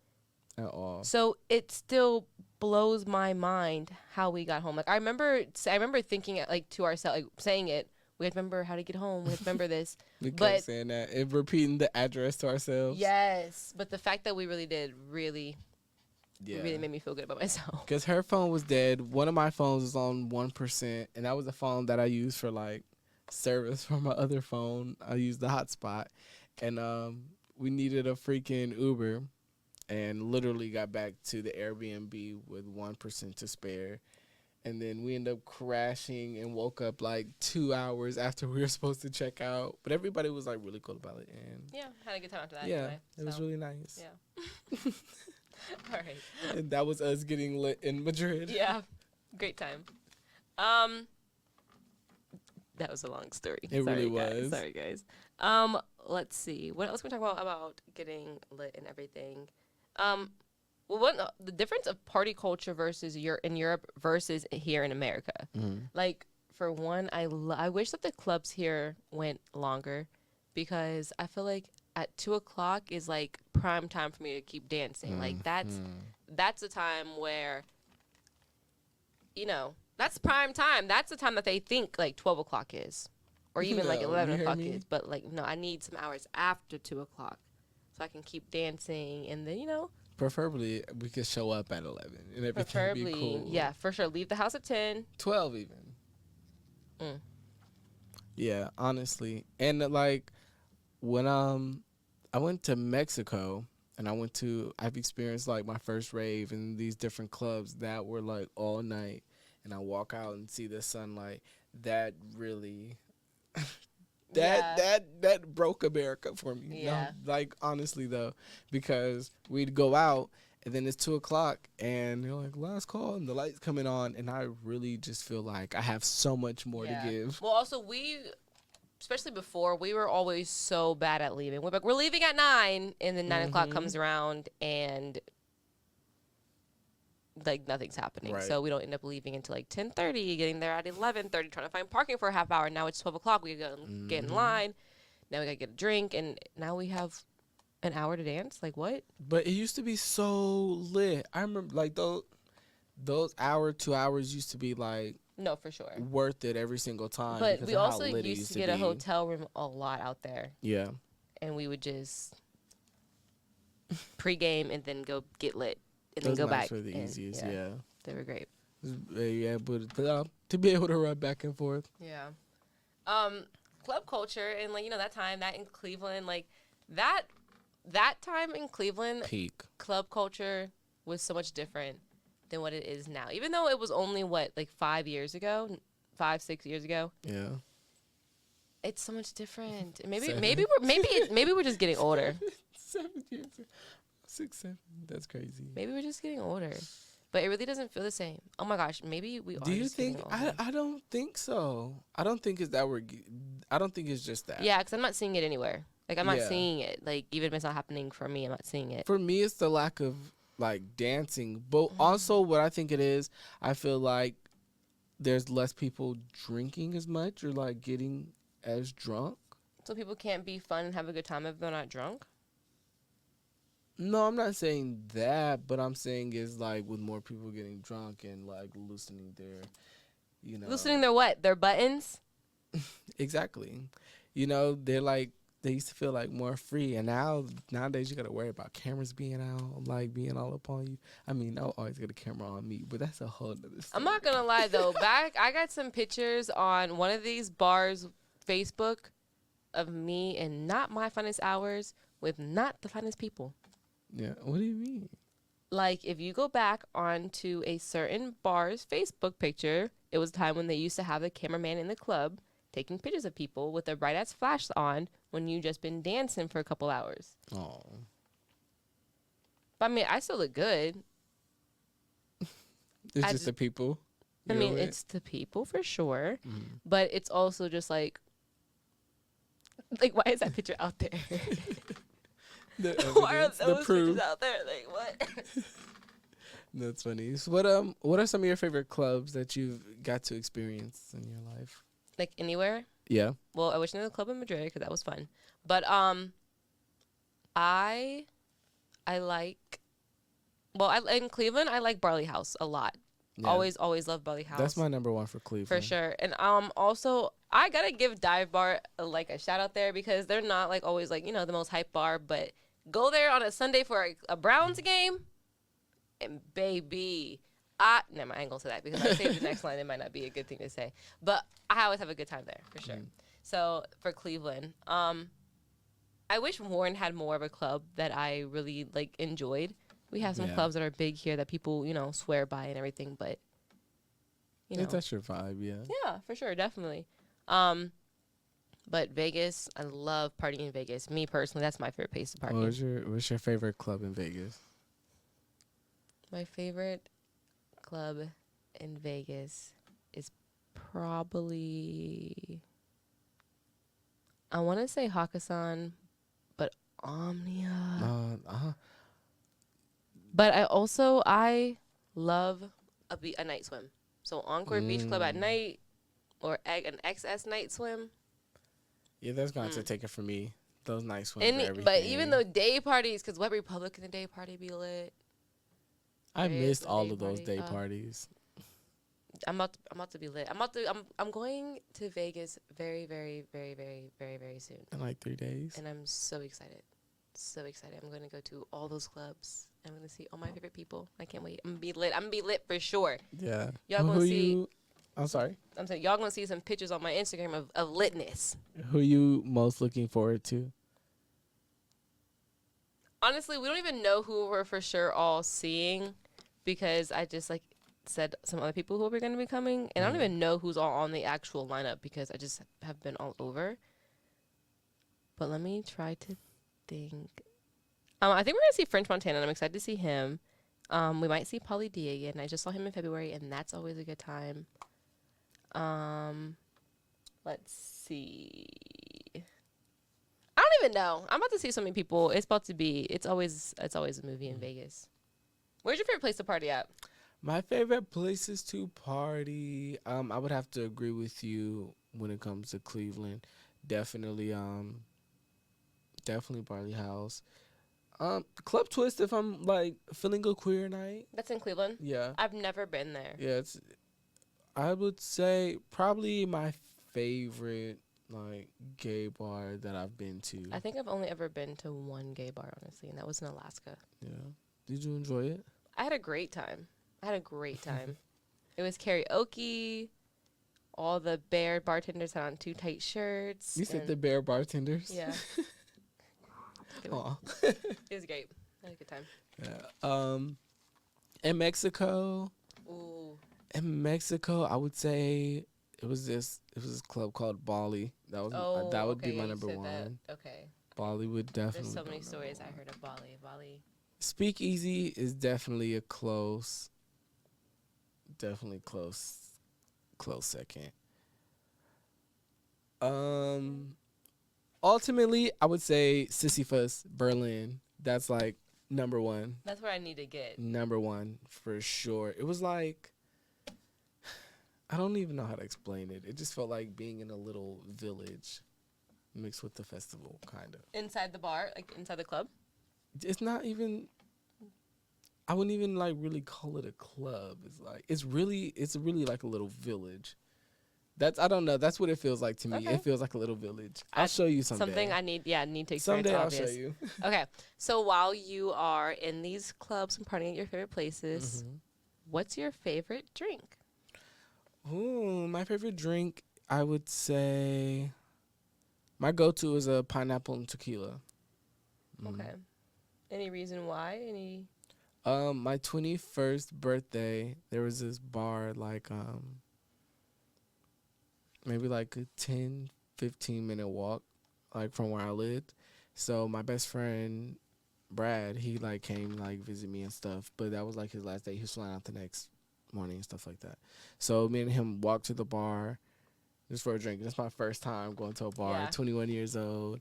Speaker 2: At all.
Speaker 1: So it still blows my mind how we got home. Like, I remember thinking, like, to ourselves, like, saying it, we had to remember how to get home. We had to remember this.
Speaker 2: We kept saying that and repeating the address to ourselves.
Speaker 1: Yes. But the fact that we really did really made me feel good about myself.
Speaker 2: Because her phone was dead. One of my phones was on 1%. And that was the phone that I used for, like, service for my other phone. I used the hotspot. And we needed a freaking Uber. And literally got back to the Airbnb with 1% to spare. And then we ended up crashing and woke up like 2 hours after we were supposed to check out. But everybody was like really cool about it. And
Speaker 1: yeah, had a good time after that.
Speaker 2: Yeah,
Speaker 1: anyway,
Speaker 2: it was really nice.
Speaker 1: Yeah. All right.
Speaker 2: And that was us getting lit in Madrid.
Speaker 1: Yeah, great time. That was a long story.
Speaker 2: It really was.
Speaker 1: Sorry, guys. Let's see. What else can we talk about getting lit and everything? Well, the difference of party culture versus in Europe versus here in America.
Speaker 2: Mm-hmm.
Speaker 1: Like, for one, I wish that the clubs here went longer because I feel like at 2:00 is like prime time for me to keep dancing.
Speaker 2: Mm-hmm.
Speaker 1: Like that's the time where, you know, that's prime time. That's the time that they think like 12:00 is, or even like 11:00 is. But like, no, I need some hours after 2:00 so I can keep dancing, and then, you know.
Speaker 2: Preferably, we could show up at 11 and everything would be cool.
Speaker 1: Yeah, for sure. Leave the house at 10.
Speaker 2: 12 even. Yeah, honestly. And, like, when I went to Mexico, and I've experienced, like, my first rave in these different clubs that were, like, all night. And I walk out and see the sunlight. That really... That broke America for me.
Speaker 1: Yeah.
Speaker 2: No, like, honestly, though, because we'd go out, and then it's 2:00, and you're like, last call, and the light's coming on, and I really just feel like I have so much more to give.
Speaker 1: Well, also, especially before, we were always so bad at leaving. We're like, we're leaving at 9, and then 9:00 comes around, and like nothing's happening.
Speaker 2: Right.
Speaker 1: So we don't end up leaving until like 10:30, getting there at 11:30, trying to find parking for a half hour. Now it's 12 o'clock. We go get in line. Now we gotta get a drink, and now we have an hour to dance. Like what?
Speaker 2: But it used to be so lit. I remember like those hour, 2 hours used to be like
Speaker 1: No, for sure.
Speaker 2: worth it every single time.
Speaker 1: But
Speaker 2: because
Speaker 1: we
Speaker 2: of how
Speaker 1: also
Speaker 2: lit it
Speaker 1: used to get a
Speaker 2: be.
Speaker 1: hotel room a lot out there,
Speaker 2: Yeah.
Speaker 1: and we would just pregame and then go get lit and then
Speaker 2: Those
Speaker 1: go
Speaker 2: nights
Speaker 1: back.
Speaker 2: were the
Speaker 1: and,
Speaker 2: easiest. Yeah.
Speaker 1: They were great.
Speaker 2: Yeah, but to be able to run back and forth.
Speaker 1: Yeah. Club culture and like that time that in Cleveland, like that time in Cleveland,
Speaker 2: Peak.
Speaker 1: club culture was so much different than what it is now. Even though it was only like 5 years ago, 5-6 years ago.
Speaker 2: Yeah.
Speaker 1: It's so much different. Maybe
Speaker 2: 7.
Speaker 1: maybe we're just getting older.
Speaker 2: 7 years. 6, 7. That's crazy.
Speaker 1: Maybe we're just getting older. But it really doesn't feel the same. Oh my gosh, maybe we are.
Speaker 2: Do you
Speaker 1: just
Speaker 2: think?
Speaker 1: getting older.
Speaker 2: I don't think so. I don't think it's that I don't think it's just that.
Speaker 1: Yeah, because I'm not seeing it anywhere. Like I'm not seeing it. Like even if it's not happening for me, I'm not seeing it.
Speaker 2: For me, it's the lack of like dancing. But also, what I think it is, I feel like there's less people drinking as much or like getting as drunk.
Speaker 1: So people can't be fun and have a good time if they're not drunk?
Speaker 2: No, I'm not saying that, but I'm saying is like with more people getting drunk and like loosening their,
Speaker 1: Loosening their what? Their buttons?
Speaker 2: Exactly. They're like, they used to feel like more free, and nowadays you gotta worry about cameras being out, like being all up on you. I mean, I'll always get a camera on me, but that's a whole nother story.
Speaker 1: I'm not gonna lie though. I got some pictures on one of these bars' Facebook of me in not my finest hours with not the finest people.
Speaker 2: Yeah. What do you mean?
Speaker 1: Like, if you go back onto a certain bar's Facebook picture, it was a time when they used to have a cameraman in the club taking pictures of people with a bright-ass flash on when you just been dancing for a couple hours.
Speaker 2: Oh.
Speaker 1: But, I mean, I still look good.
Speaker 2: It's just the people.
Speaker 1: I mean, it's the people for sure. But it's also just like, why is that picture out there? Why are those pictures out there? Like, what?
Speaker 2: That's funny. So what are some of your favorite clubs that you've got to experience in your life?
Speaker 1: Like anywhere?
Speaker 2: Yeah.
Speaker 1: Well, I wish I knew the club in Madrid because that was fun. But I like. Well, in Cleveland, I like Barley House a lot. Yeah. Always love Barley House.
Speaker 2: That's my number one for Cleveland.
Speaker 1: For sure. And also I gotta give Dive Bar like a shout out there because they're not like always like the most hype bar, but go there on a Sunday for a Browns game, and baby, I ain't gonna say that because if I say the next line, it might not be a good thing to say. But I always have a good time there for sure. So for Cleveland, I wish Warren had more of a club that I really like enjoyed. We have some clubs that are big here that people swear by and everything, but
Speaker 2: that's your vibe, yeah.
Speaker 1: Yeah, for sure, definitely. But Vegas, I love partying in Vegas. Me personally, that's my favorite place to party.
Speaker 2: What's your favorite club in Vegas?
Speaker 1: My favorite club in Vegas is probably, I want to say Hakkasan, but Omnia. But I love a night swim. So Encore Beach Club at night or an XS night swim.
Speaker 2: Yeah, that's going to take it for me. Those night swims are everything.
Speaker 1: But even though day parties, because Wet Republic in the day party be lit.
Speaker 2: I missed all of those day parties.
Speaker 1: I'm about to be lit. I'm going to Vegas very, very, very, very, very, very soon.
Speaker 2: In like 3 days.
Speaker 1: And I'm so excited. So excited. I'm going to go to all those clubs. I'm going to see all my favorite people. I can't wait. I'm going to be lit for sure.
Speaker 2: Yeah.
Speaker 1: Y'all going to see.
Speaker 2: I'm sorry.
Speaker 1: I'm saying y'all going to see some pictures on my Instagram of litness.
Speaker 2: Who you most looking forward to?
Speaker 1: Honestly, we don't even know who we're for sure all seeing because I just said some other people who are going to be coming. And I don't even know who's all on the actual lineup because I just have been all over. But let me try to think. I think we're going to see French Montana, and I'm excited to see him. We might see Pauly D again. I just saw him in February, and that's always a good time. Let's see. I don't even know. I'm about to see so many people. It's always a movie in Vegas. Where's your favorite place to party at?
Speaker 2: My favorite places to party. I would have to agree with you when it comes to Cleveland. Definitely, definitely Barley House. Club Twist if I'm like feeling a queer night.
Speaker 1: That's in Cleveland?
Speaker 2: Yeah.
Speaker 1: I've never been there.
Speaker 2: Yeah, I would say probably my favorite like gay bar that I've been to.
Speaker 1: I think I've only ever been to one gay bar, honestly, and that was in Alaska.
Speaker 2: Yeah. Did you enjoy it?
Speaker 1: I had a great time. It was karaoke. All the bear bartenders had on too tight shirts.
Speaker 2: You said the bear bartenders?
Speaker 1: Yeah.
Speaker 2: Aw.
Speaker 1: It was great. I had a good time.
Speaker 2: Yeah. In Mexico.
Speaker 1: Ooh.
Speaker 2: In Mexico, I would say it was this club called Bali. That would be my number one.
Speaker 1: That. Okay.
Speaker 2: Bali would definitely.
Speaker 1: There's so many stories I heard of Bali.
Speaker 2: Speakeasy is definitely a close second. Ultimately, I would say Sisyphus, Berlin. That's like number one.
Speaker 1: That's where I need to get.
Speaker 2: Number one for sure. It was like, I don't even know how to explain it. It just felt like being in a little village mixed with the festival, kind of.
Speaker 1: Inside the bar, like inside the club?
Speaker 2: It's not even, I wouldn't even like really call it a club. It's really like a little village. I don't know. That's what it feels like to me. Okay. It feels like a little village. I'll show you someday.
Speaker 1: Something I need to experience.
Speaker 2: Someday I'll show you.
Speaker 1: Okay. So while you are in these clubs and partying at your favorite places, what's your favorite drink?
Speaker 2: Ooh, my favorite drink, I would say, my go-to is a pineapple and tequila.
Speaker 1: Okay. Any reason why?
Speaker 2: My 21st birthday, there was this bar like maybe like a 10, 15-minute walk like from where I lived. So my best friend Brad, he like came like visit me and stuff, but that was like his last day. He was flying out the next morning and stuff like that. So me and him walked to the bar just for a drink. That's my first time going to a bar, 21 years old,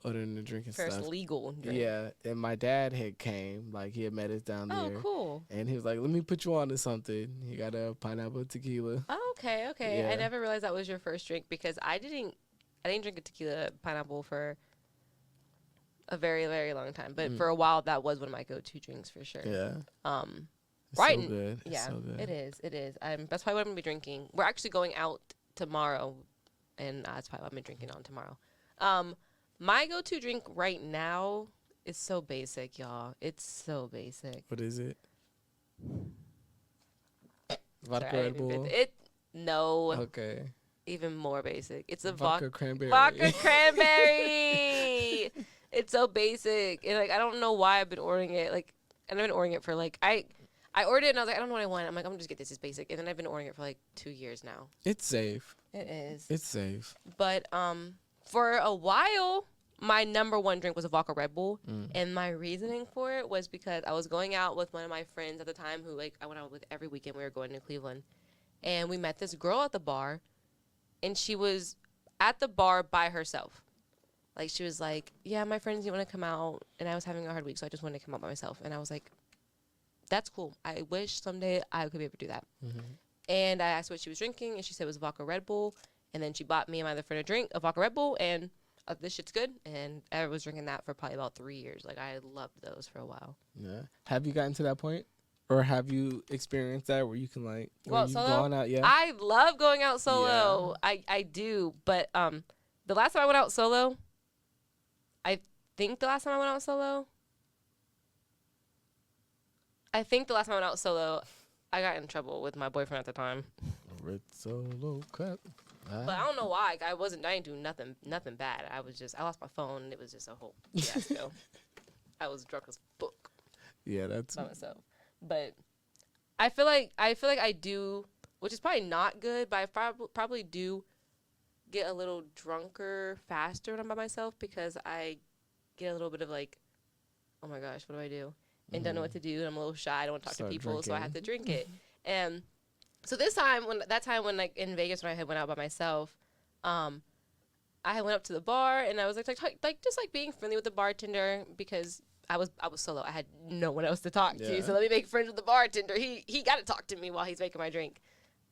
Speaker 2: ordering a drink and stuff.
Speaker 1: First legal drink.
Speaker 2: Yeah, and my dad had came, like he had met us down there.
Speaker 1: Oh, cool.
Speaker 2: And he was like, let me put you on to something. He got a pineapple tequila.
Speaker 1: Oh, okay.
Speaker 2: Yeah.
Speaker 1: I never realized that was your first drink because I didn't drink a tequila pineapple for a very, very long time. But for a while, that was one of my go-to drinks for sure.
Speaker 2: Yeah.
Speaker 1: It's
Speaker 2: right. So good.
Speaker 1: Yeah,
Speaker 2: so good.
Speaker 1: It is. That's probably what I'm going to be drinking. We're actually going out tomorrow, and that's probably what I'm drinking on tomorrow. My go-to drink right now is so basic, y'all. It's so basic.
Speaker 2: What is it? Vodka Red Bull?
Speaker 1: No.
Speaker 2: Okay.
Speaker 1: Even more basic. It's a
Speaker 2: vodka cranberry.
Speaker 1: Vodka cranberry. It's so basic. And like I don't know why I've been ordering it. Like and I've been ordering it for like I ordered it and I was like, I don't know what I want. I'm like, I'm gonna just get this. It's basic. And then I've been ordering it for like 2 years now.
Speaker 2: It's safe.
Speaker 1: It is.
Speaker 2: It's safe.
Speaker 1: But for a while, my number one drink was a vodka Red Bull. And my reasoning for it was because I was going out with one of my friends at the time who like I went out with every weekend. We were going to Cleveland. And we met this girl at the bar. And she was at the bar by herself. Like, she was like, yeah, my friends didn't want to come out. And I was having a hard week, so I just wanted to come out by myself. And I was like, that's cool. I wish someday I could be able to do that. And I asked what she was drinking, and she said it was vodka Red Bull. And then she bought me and my other friend a drink, a vodka Red Bull, and this shit's good. And I was drinking that for probably about 3 years. Like, I loved those for a while.
Speaker 2: Yeah. Have you gotten to that point? Or have you experienced that where you can like
Speaker 1: gone
Speaker 2: out? Yeah.
Speaker 1: I love going out solo. Yeah. I do. But the last time I went out solo, I think the last time I went out solo, I got in trouble with my boyfriend at the time.
Speaker 2: Red solo cut.
Speaker 1: But I don't know why. I didn't do nothing bad. I lost my phone. It was just a whole fiasco. I was drunk as fuck.
Speaker 2: Yeah, that's
Speaker 1: by myself. But I feel like I do, which is probably not good, but I probably do get a little drunker faster when I'm by myself because I get a little bit of like, oh my gosh, what do I do? And don't know what to do. And I'm a little shy. I don't want to talk to people, drinking. So I have to drink it. And so that time when like in Vegas when I had went out by myself, I went up to the bar and I was like just like being friendly with the bartender because I was solo. I had no one else to talk to.
Speaker 2: Yeah.
Speaker 1: So let me make friends with the bartender. He got to talk to me while he's making my drink.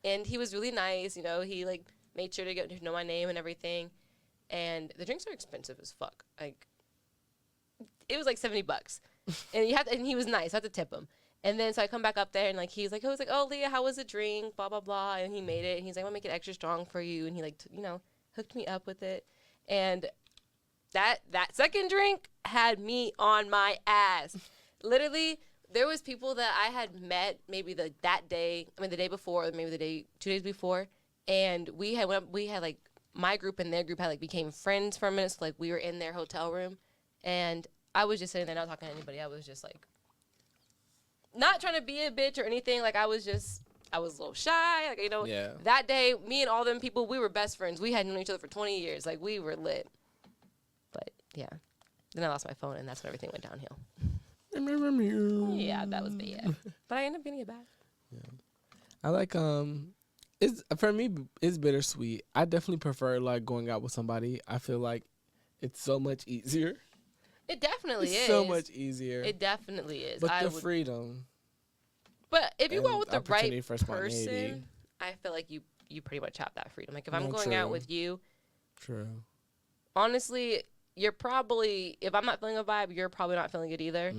Speaker 1: And he was really nice, you know. He like made sure to get to know my name and everything. And the drinks are expensive as fuck. Like it was like $70. And and he was nice. I had to tip him. And then so I come back up there and like he's like, oh Leah, how was the drink? Blah blah blah. And he made it. And he's like, I'm gonna make it extra strong for you. And he like you know, hooked me up with it. And that second drink had me on my ass. Literally, there was people that I had met maybe the day before, or maybe 2 days before, and we had like my group and their group had like became friends for a minute. So like we were in their hotel room, and I was just sitting there not talking to anybody. I was just like not trying to be a bitch or anything. Like I was a little shy. Like, you know, that day, me and all them people, we were best friends. We had known each other for 20 years. Like we were lit. But yeah, then I lost my phone, and that's when everything went downhill. Yeah, that was bad. But I ended up getting it back.
Speaker 2: Yeah, I like it's for me. It's bittersweet. I definitely prefer like going out with somebody. I feel like it's so much easier.
Speaker 1: It definitely is.
Speaker 2: So much easier.
Speaker 1: It definitely is.
Speaker 2: But the freedom.
Speaker 1: But if you go with the right person, I feel like you pretty much have that freedom. Like if I'm going out with you,
Speaker 2: true.
Speaker 1: Honestly, you're probably, if I'm not feeling a vibe, you're probably not feeling it either.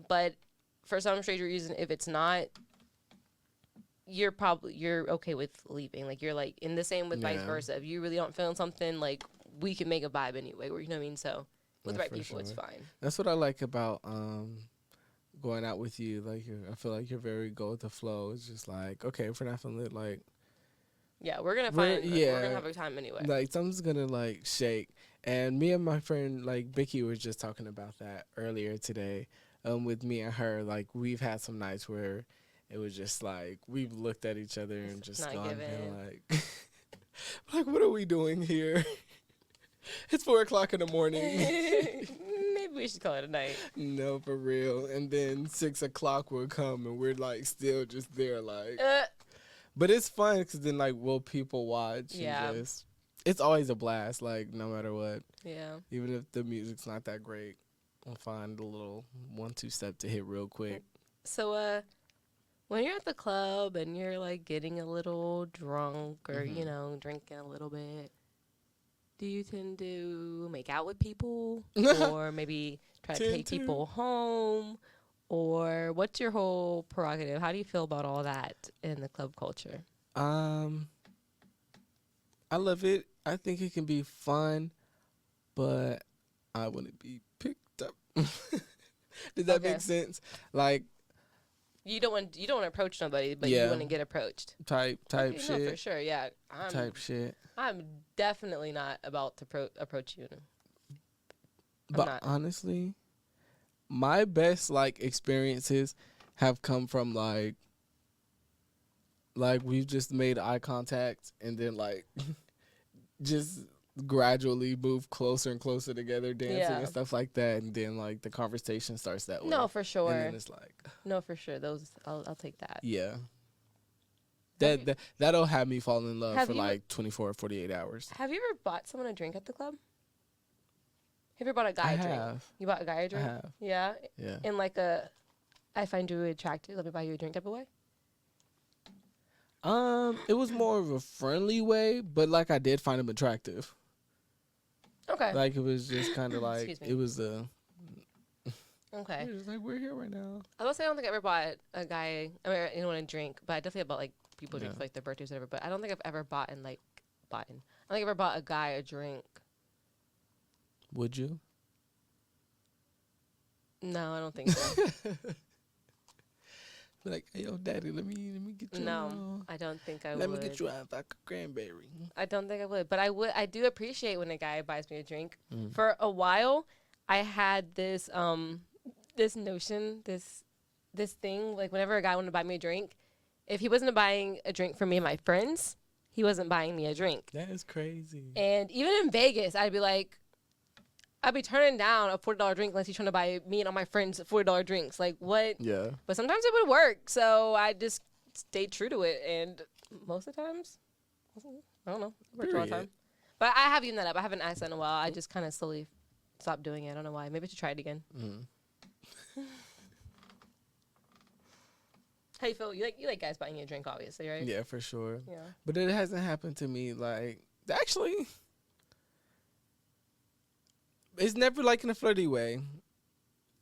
Speaker 1: But for some strange reason, if it's not, you're okay with leaving. Like you're like in the same with vice versa. If you really don't feel something, like we can make a vibe anyway. Or you know what I mean? So with the right people, it's fine.
Speaker 2: That's what I like about going out with you. Like I feel like you're very go with the flow. It's just like, okay, if we're not feeling it, like
Speaker 1: we're gonna we're gonna have a time anyway.
Speaker 2: Like something's gonna like shake. And me and my friend like Vicky were just talking about that earlier today. With me and her, like we've had some nights where it was just like we've looked at each other and just gone and like what are we doing here? It's 4:00 in the morning.
Speaker 1: Maybe we should call it a night.
Speaker 2: No, for real. And then 6:00 will come and we're like still just there like. But it's fun because then like we'll people watch.
Speaker 1: Yeah.
Speaker 2: And it's always a blast. Like no matter what.
Speaker 1: Yeah.
Speaker 2: Even if the music's not that great, we'll find a little 1-2 step to hit real quick.
Speaker 1: So when you're at the club and you're like getting a little drunk or you know drinking a little bit, do you tend to make out with people or maybe try to take people home? Or what's your whole prerogative? How do you feel about all that in the club culture?
Speaker 2: I love it. I think it can be fun, but I wouldn't be picked up. Does that make sense? Like
Speaker 1: you don't want to approach nobody, but you want to get approached.
Speaker 2: Type shit.
Speaker 1: No, for sure, yeah.
Speaker 2: Type shit.
Speaker 1: I'm definitely not about to approach you.
Speaker 2: But honestly, my best like experiences have come from like we've just made eye contact and then like just gradually move closer and closer together, dancing and stuff like that, and then like the conversation starts that way.
Speaker 1: No, for sure.
Speaker 2: And then it's like
Speaker 1: no, for sure. Those I'll take that.
Speaker 2: Yeah. That'll have me fall in love for like 24 or 48 hours.
Speaker 1: Have you ever bought someone a drink at the club? Have you ever bought a guy a drink?
Speaker 2: Have.
Speaker 1: You bought a guy a drink?
Speaker 2: I have.
Speaker 1: Yeah?
Speaker 2: Yeah.
Speaker 1: In like I find you attractive, let me buy you a drink type of way?
Speaker 2: It was more of a friendly way, but like I did find him attractive.
Speaker 1: Okay.
Speaker 2: Like it was just kind of like it was a.
Speaker 1: Okay.
Speaker 2: It was like we're here right now.
Speaker 1: I will say I don't think I ever bought a guy. I mean, anyone a drink, but I definitely bought like people drink for like their birthdays or whatever. But I don't think I've ever I don't think I've ever bought a guy a drink.
Speaker 2: Would you?
Speaker 1: No, I don't think so.
Speaker 2: Like, hey, yo, daddy, let me get you.
Speaker 1: No, I don't think I would.
Speaker 2: Let me get you a vodka cranberry.
Speaker 1: I don't think I would, but I do appreciate when a guy buys me a drink. For a while, I had this this notion, this thing, like whenever a guy wanted to buy me a drink, if he wasn't buying a drink for me and my friends, he wasn't buying me a drink.
Speaker 2: That is crazy.
Speaker 1: And even in Vegas, I'd be turning down a $40 drink unless he's trying to buy me and all my friends $40 drinks. Like, what?
Speaker 2: Yeah.
Speaker 1: But sometimes it would work, so I just stayed true to it. And most of the times, I don't know, it worked all the time. But I have given that up. I haven't asked that in a while. I just kind of slowly stopped doing it. I don't know why. Maybe I should try it again. you feel? You like guys buying you a drink, obviously, right?
Speaker 2: Yeah, for sure.
Speaker 1: Yeah.
Speaker 2: But it hasn't happened to me. Like, actually, it's never like in a flirty way.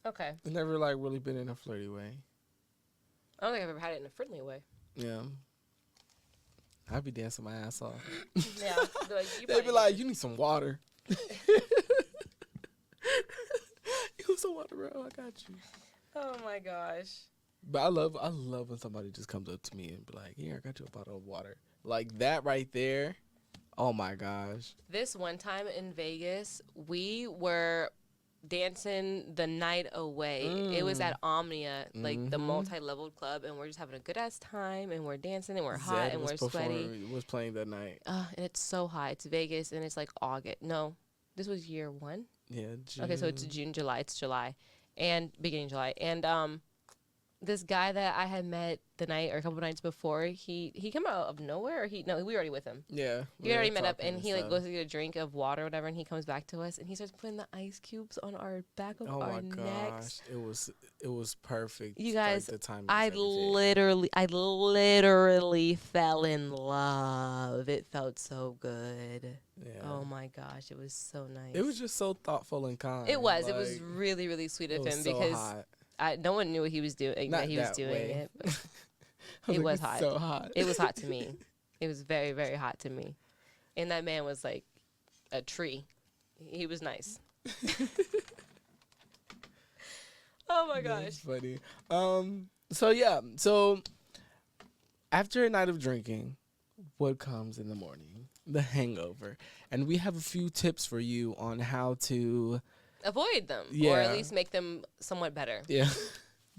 Speaker 1: Okay.
Speaker 2: It's never like really been in a flirty way.
Speaker 1: I don't think I've ever had it in a friendly way.
Speaker 2: Yeah. I'd be dancing my ass off.
Speaker 1: Yeah.
Speaker 2: They'd be like, you need some water. You want some water, bro? I got you.
Speaker 1: Oh my gosh.
Speaker 2: But I love when somebody just comes up to me and be like, here, I got you a bottle of water. Like that right there. Oh my gosh.
Speaker 1: This one time in Vegas, we were dancing the night away. It was at Omnia, like the multi-leveled club, and we're just having a good ass time, and we're dancing, and we're hot, and we're sweaty.
Speaker 2: Was playing that night.
Speaker 1: And it's so hot. It's Vegas, and it's like August. No, this was year 1.
Speaker 2: Yeah. June.
Speaker 1: Okay, so it's June, July. It's July, and beginning July, and this guy that I had met the night or a couple nights before, he came out of nowhere. Or we were already with him.
Speaker 2: Yeah,
Speaker 1: we already met up, and he like goes to get a drink of water or whatever, and he comes back to us, and he starts putting the ice cubes on our back of our necks.
Speaker 2: It was perfect.
Speaker 1: You guys,
Speaker 2: the time
Speaker 1: I literally fell in love. It felt so good.
Speaker 2: Yeah.
Speaker 1: Oh my gosh, it was so nice.
Speaker 2: It was just so thoughtful and kind.
Speaker 1: It was. It was really, really sweet of him because no one knew what he was doing. That he was doing it. But it was hot.
Speaker 2: So hot.
Speaker 1: It was hot to me. It was very, very hot to me. And that man was like a tree. He was nice. Oh my gosh.
Speaker 2: That's funny. So after a night of drinking, what comes in the morning? The hangover. And we have a few tips for you on how to
Speaker 1: avoid them, or at least make them somewhat better.
Speaker 2: Yeah.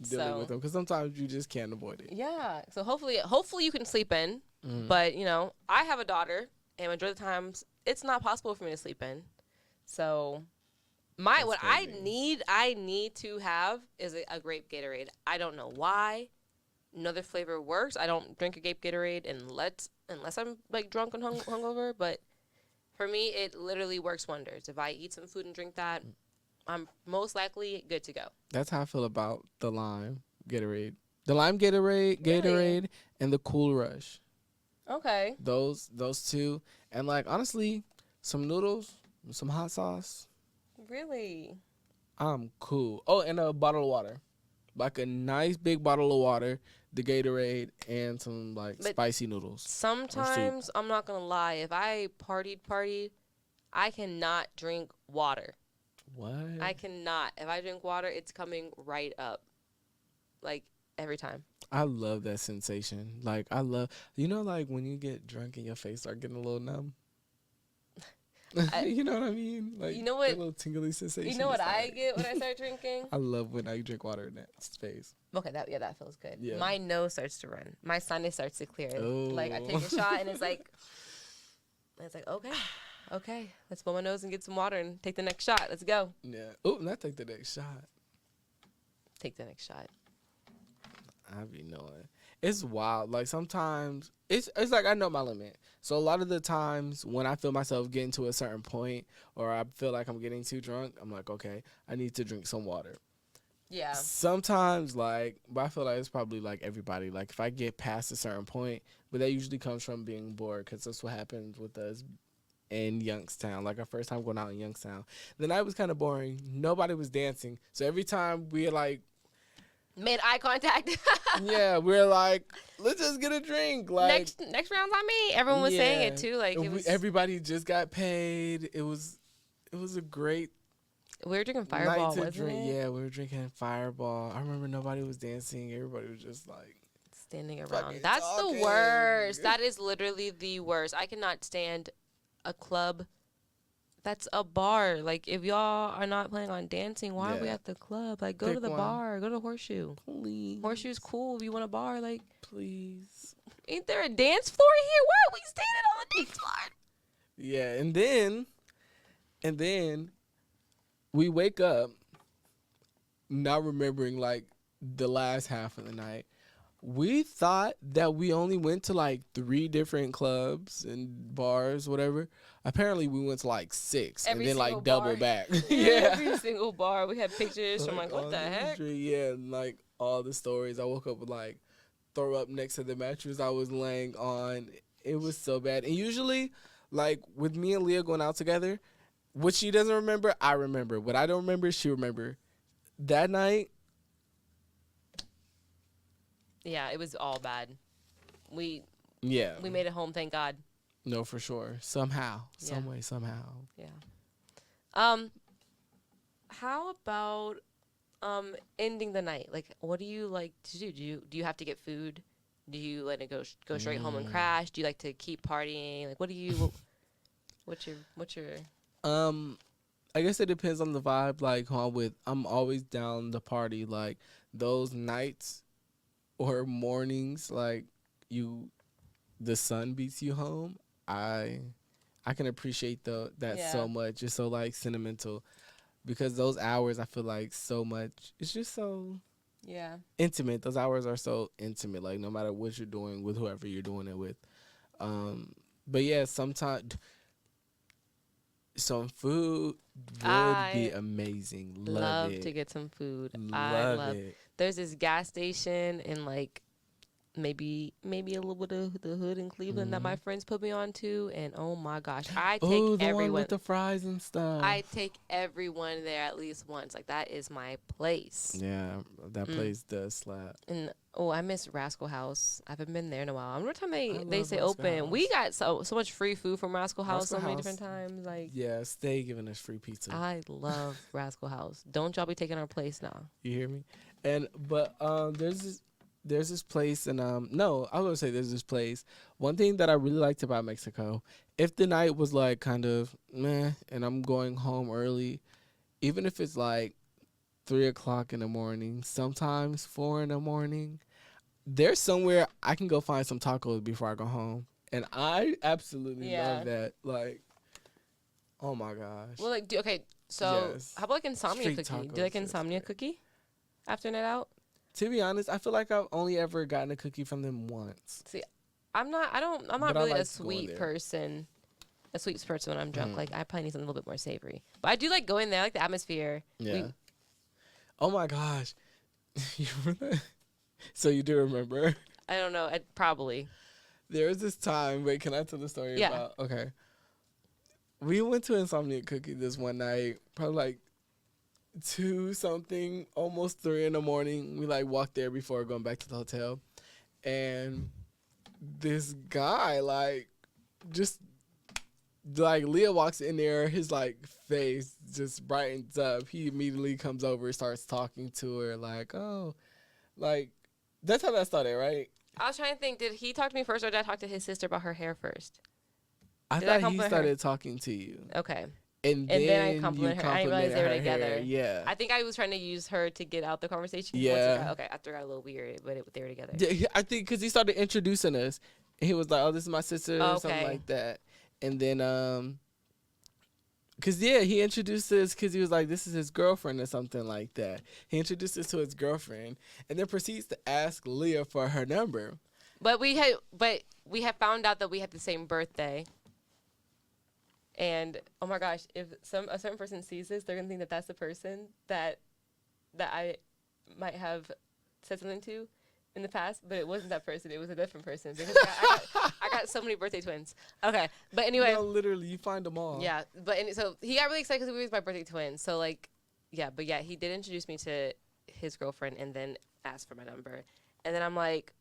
Speaker 2: Dealing with them, because sometimes you just can't avoid it.
Speaker 1: Yeah. So hopefully you can sleep in. But I have a daughter, and majority of the times it's not possible for me to sleep in. So I need to have is a grape Gatorade. I don't know why. Another flavor works. I don't drink a grape Gatorade unless I'm like drunk and hungover. But for me, it literally works wonders. If I eat some food and drink that, I'm most likely good to go. That's
Speaker 2: how I feel about the lime Gatorade. The lime Gatorade,
Speaker 1: really?
Speaker 2: And the Cool Rush.
Speaker 1: Okay.
Speaker 2: Those two. And like honestly, some noodles, some hot sauce.
Speaker 1: Really?
Speaker 2: I'm cool. Oh, and a bottle of water. Like a nice big bottle of water, the Gatorade, and some like spicy noodles.
Speaker 1: Sometimes, I'm not going to lie, if I partied, I cannot drink water.
Speaker 2: What?
Speaker 1: I cannot. If I drink water, it's coming right up. Like, every time.
Speaker 2: I love that sensation. Like, like when you get drunk and your face start getting a little numb? You know what I mean? Like,
Speaker 1: you know what?
Speaker 2: A little tingly sensation.
Speaker 1: You know what I get when I start drinking?
Speaker 2: I love when I drink water in that space.
Speaker 1: Okay, that feels good.
Speaker 2: Yeah.
Speaker 1: My nose starts to run. My sinus starts to clear.
Speaker 2: Oh.
Speaker 1: Like, I take a shot, and it's like, okay, let's blow my nose and get some water and take the next shot. Let's go.
Speaker 2: Yeah. Oh, not take the next shot.
Speaker 1: Take the next shot.
Speaker 2: I be knowing. It's wild. Like, sometimes, it's like I know my limit. So a lot of the times when I feel myself getting to a certain point or I feel like I'm getting too drunk, I'm like, okay, I need to drink some water.
Speaker 1: Yeah.
Speaker 2: Sometimes, but I feel like it's probably like everybody. Like, if I get past a certain point, but that usually comes from being bored, because that's what happens with us in Youngstown. Like, our first time going out in Youngstown. The night was kind of boring. Nobody was dancing. So every time we
Speaker 1: made eye contact.
Speaker 2: Yeah, we're like, let's just get a drink. Like,
Speaker 1: next round's on me. Everyone was saying it too. Like,
Speaker 2: everybody just got paid. It was a great.
Speaker 1: We were drinking Fireball, wasn't it?
Speaker 2: Yeah, we were drinking Fireball. I remember nobody was dancing. Everybody was just like
Speaker 1: standing around. That's talking. The worst. That is literally the worst. I cannot stand a club that's a bar. Like, if y'all are not planning on dancing, why are we at the club? Like, go to the bar. Go to Horseshoe.
Speaker 2: Please.
Speaker 1: Horseshoe's cool if you want a bar. Like,
Speaker 2: please.
Speaker 1: Ain't there a dance floor here? Why are we standing on the dance floor?
Speaker 2: Yeah, and then we wake up not remembering, like, the last half of the night. We thought that we only went to like 3 different clubs and bars, whatever. Apparently, we went to like 6 and then like double back. Yeah,
Speaker 1: every single bar. We had pictures from like what the heck?
Speaker 2: Yeah, and like all the stories. I woke up with like throw up next to the mattress I was laying on. It was so bad. And usually, like, with me and Leah going out together, what she doesn't remember, I remember. What I don't remember, she remember. That night.
Speaker 1: Yeah, it was all bad. We
Speaker 2: made
Speaker 1: it home, thank God.
Speaker 2: No, for sure. Somehow. Some way, somehow.
Speaker 1: Yeah. How about ending the night? Like, what do you like to do? Do you have to get food? Do you let it go straight home and crash? Do you like to keep partying? Like, what do you what's your
Speaker 2: I guess it depends on the vibe. Like, I'm always down to party. Like, those nights or mornings, like, the sun beats you home. I can appreciate that so much. It's so, like, sentimental. Because those hours, I feel like so much. It's just so intimate. Those hours are so intimate. Like, no matter what you're doing with whoever you're doing it with. But yeah, sometimes some food would be amazing.
Speaker 1: Love to get some food.
Speaker 2: Love it.
Speaker 1: There's this gas station in, like, maybe a little bit of the hood in Cleveland that my friends put me on to, and oh my gosh, I take
Speaker 2: the
Speaker 1: everyone
Speaker 2: one with the fries and stuff.
Speaker 1: I take everyone there at least once. Like, that is my place.
Speaker 2: Yeah, that place does slap.
Speaker 1: And I miss Rascal House. I haven't been there in a while. I remember the time they say
Speaker 2: Rascal
Speaker 1: open.
Speaker 2: House.
Speaker 1: We got so much free food from Rascal House so many different times. Like,
Speaker 2: yeah, stay giving us free pizza.
Speaker 1: I love Rascal House. Don't y'all be taking our place now.
Speaker 2: You hear me? But there's this place, and no, I was gonna say there's this place. One thing that I really liked about Mexico, if the night was like kind of meh, and I'm going home early, even if it's like 3:00 in the morning, sometimes 4 in the morning, there's somewhere I can go find some tacos before I go home, and I absolutely love that. Like, oh my gosh.
Speaker 1: Well, like, so how about like insomnia cookie? Do you like insomnia cookie after a night out?
Speaker 2: To be honest, I feel like I've only ever gotten a cookie from them once.
Speaker 1: See, I'm not really a sweet person. A sweet person when I'm drunk. Like, I probably need something a little bit more savory. But I do like going there. I like the atmosphere.
Speaker 2: Yeah. Oh my gosh. You remember that? So you do remember?
Speaker 1: I don't know. Probably.
Speaker 2: There was this time. Wait, can I tell the story about? Okay. We went to Insomnia Cookie this one night. Probably like 2 something, almost 3 in the morning. We like walked there before going back to the hotel, and this guy like just like Leah walks in there, his like face just brightens up. He immediately comes over, starts talking to her like, oh, like that's how that started, right?
Speaker 1: I was trying to think, did he talk to me first or did I talk to his sister about her hair first?
Speaker 2: I thought he started talking to you.
Speaker 1: Okay.
Speaker 2: And then
Speaker 1: I complimented her. I didn't realize they were together.
Speaker 2: Hair. Yeah.
Speaker 1: I think I was trying to use her to get out the conversation.
Speaker 2: Yeah.
Speaker 1: After it got a little weird, but they were together.
Speaker 2: Yeah, I think because he started introducing us. And he was like, oh, this is my sister or something like that. And then, because, he introduced us because he was like, this is his girlfriend or something like that. He introduced us to his girlfriend and then proceeds to ask Leah for her number.
Speaker 1: But we had found out that we had the same birthday. And oh my gosh, if a certain person sees this, they're gonna think that that's the person that I might have said something to in the past, but it wasn't that person. It was a different person because I got so many birthday twins. Okay, but anyway,
Speaker 2: no, literally, you find them all.
Speaker 1: Yeah, so he got really excited because we was my birthday twins. So like, he did introduce me to his girlfriend and then asked for my number, and then I'm like,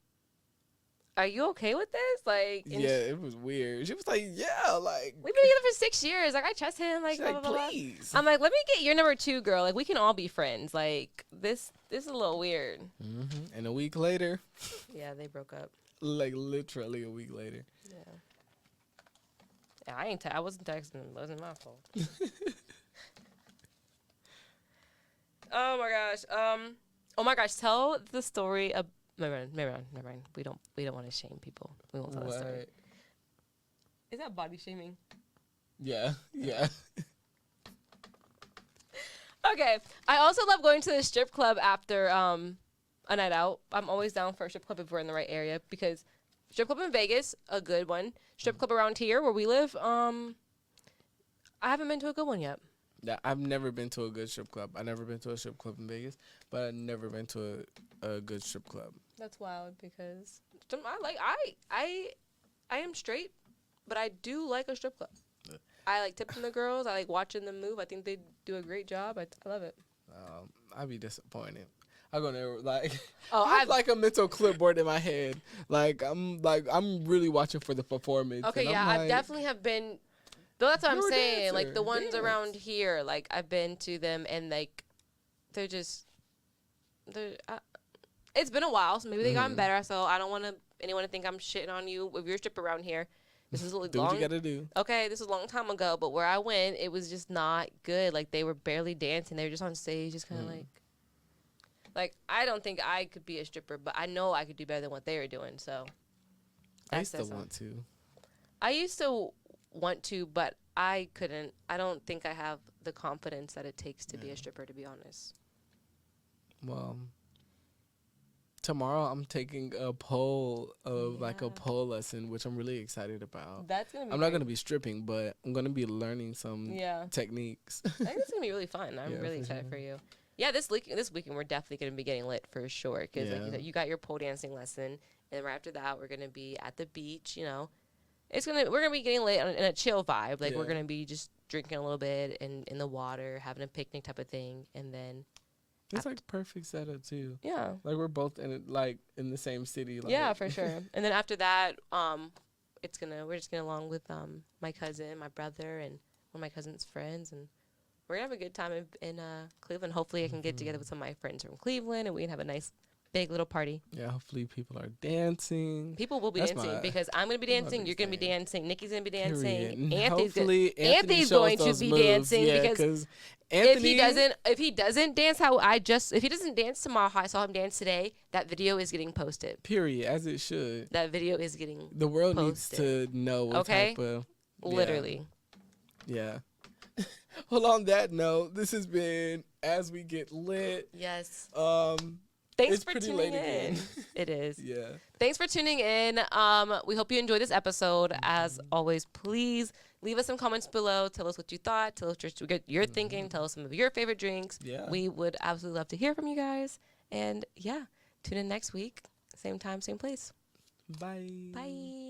Speaker 1: are you okay with this? Like,
Speaker 2: it was weird. She was like, yeah, like,
Speaker 1: we've been together for 6 years. Like, I trust him. Like, blah,
Speaker 2: like
Speaker 1: blah, blah.
Speaker 2: please.
Speaker 1: I'm like, let me get your number 2, girl. Like, we can all be friends. Like, this is a little weird.
Speaker 2: Mm-hmm. And a week later.
Speaker 1: Yeah, they broke up.
Speaker 2: Like, literally a week later.
Speaker 1: Yeah. I wasn't texting him. It wasn't my fault. Oh my gosh. Tell the story of. Never mind. We don't want to shame people. We won't tell that story. Is that body shaming?
Speaker 2: Yeah.
Speaker 1: Okay. I also love going to the strip club after a night out. I'm always down for a strip club if we're in the right area because strip club in Vegas, a good one. Strip club around here where we live, I haven't been to a good one yet.
Speaker 2: Yeah, I've never been to a good strip club. I've never been to a strip club in Vegas, but I've never been to a good strip club.
Speaker 1: That's wild because I am straight, but I do like a strip club. I like tipping the girls. I like watching them move. I think they do a great job. I love it.
Speaker 2: I'd be disappointed. I'm gonna like
Speaker 1: I
Speaker 2: have like a mental clipboard in my head. I'm really watching for the performance.
Speaker 1: Okay, yeah, I definitely have been. Though that's what I'm saying. Like the ones around here, like I've been to them, and like they're just it's been a while, so maybe they gotten better. So I don't want anyone to think I'm shitting on you if you're a stripper around here. This is
Speaker 2: do what you gotta do.
Speaker 1: Okay, this was a long time ago, but where I went, it was just not good. Like they were barely dancing; they were just on stage, just kind of like I don't think I could be a stripper, but I know I could do better than what they were doing. So
Speaker 2: I used to want to.
Speaker 1: I used to want to, but I couldn't. I don't think I have the confidence that it takes to be a stripper, to be honest.
Speaker 2: Well, tomorrow I'm taking a pole of like a pole lesson, which I'm really excited about.
Speaker 1: That's gonna be
Speaker 2: I'm not gonna be stripping, but I'm gonna be learning some techniques.
Speaker 1: I think it's gonna be really fun. I'm really excited for you. Yeah, this weekend we're definitely gonna be getting lit for sure. Because like you said, you got your pole dancing lesson, and right after that we're gonna be at the beach. You know, we're gonna be getting lit in a chill vibe. Like we're gonna be just drinking a little bit in the water, having a picnic type of thing, and then.
Speaker 2: It's like perfect setup too.
Speaker 1: Yeah.
Speaker 2: Like we're both in the same city. Like.
Speaker 1: Yeah, for sure. And then after that, we're just gonna along with my cousin, my brother, and one of my cousin's friends, and we're gonna have a good time in Cleveland. Hopefully, I can get together with some of my friends from Cleveland, and we can have a nice big little party.
Speaker 2: Yeah, hopefully people are dancing.
Speaker 1: People will be dancing because I'm gonna be dancing. You're gonna be dancing. Nikki's gonna be dancing.
Speaker 2: Hopefully,
Speaker 1: Anthony's going to be dancing because.
Speaker 2: Anthony,
Speaker 1: if he doesn't dance if he doesn't dance tomorrow how I saw him dance today, that video is getting posted.
Speaker 2: Period, as it should.
Speaker 1: That video is getting
Speaker 2: the world posted. Needs to know what type of
Speaker 1: literally.
Speaker 2: Yeah. Well, on that note, this has been As We Get Lit.
Speaker 1: Yes.
Speaker 2: Thanks for tuning in.
Speaker 1: It is.
Speaker 2: Yeah.
Speaker 1: Thanks for tuning in. We hope you enjoyed this episode. As always, please leave us some comments below. Tell us what you thought. Tell us what you're thinking. Tell us some of your favorite drinks.
Speaker 2: Yeah.
Speaker 1: We would absolutely love to hear from you guys. And yeah, tune in next week. Same time, same place.
Speaker 2: Bye.
Speaker 1: Bye.